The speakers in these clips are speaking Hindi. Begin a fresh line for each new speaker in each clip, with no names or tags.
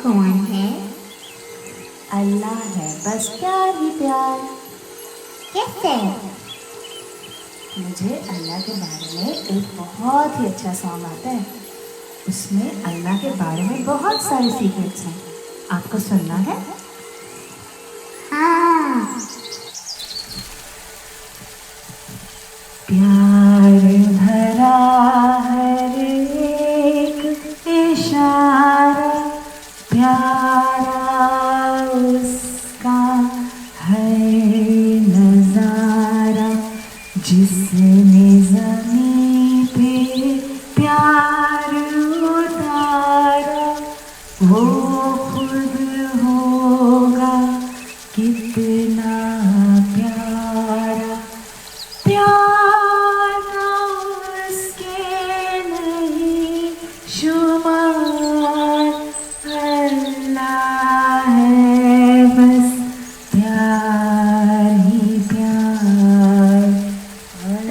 कौन है?
अल्लाह है, बस प्यार ही प्यार।
कैसे?
मुझे अल्लाह के बारे में एक बहुत ही अच्छा सॉन्ग आता है। उसमें अल्लाह के बारे में बहुत सारे सीक्रेट्स हैं। आपको सुनना है?
हाँ।
प्यार भरा हर एक इशारा, प्यारा उसका है नजारा, जिसने ज़मीं पे प्यार उतारा, वो खुद होगा कितना प्यारा। प्यार का उसके नहीं शुमार, अल्लाह है बस प्यार ही प्यार।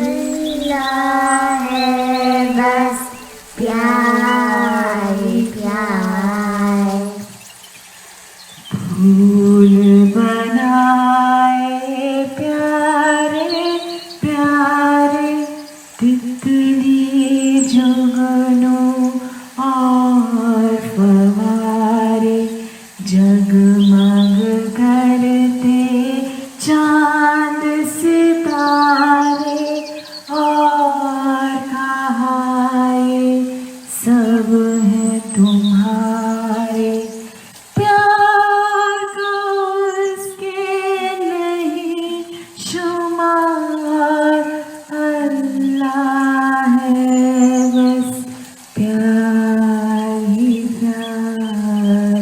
अल्लाह है बस प्यार ही प्यार।
फूल बनाए प्यारे प्यारे, तितली जुगनू और फवारे, जगमग करते चांद सितारे, और कहाँ ये सब है तुम्हारे। प्यार का उसके नहीं शुमार, अल्लाह है बस प्यार ही प्यार।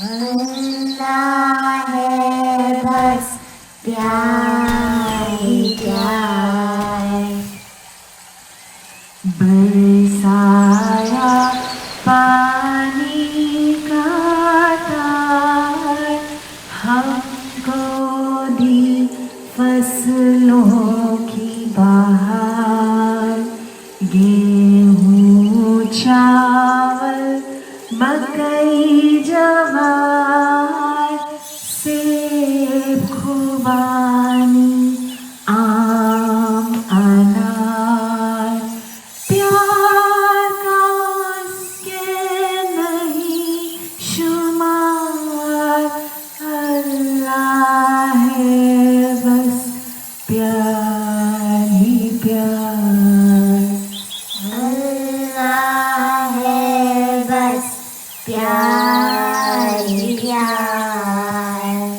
अल्लाह है बस प्यार ही प्यार।
बरसाया पानी का तार, हमको दी फसलों की बहार, गेहूं चावल मकई जवार, सेब खुबानी आम अनार। प्यार का उसके नहीं शुमार, अल्लाह है बस प्यार ही प्यार।
अल्लाह है बस प्यार ही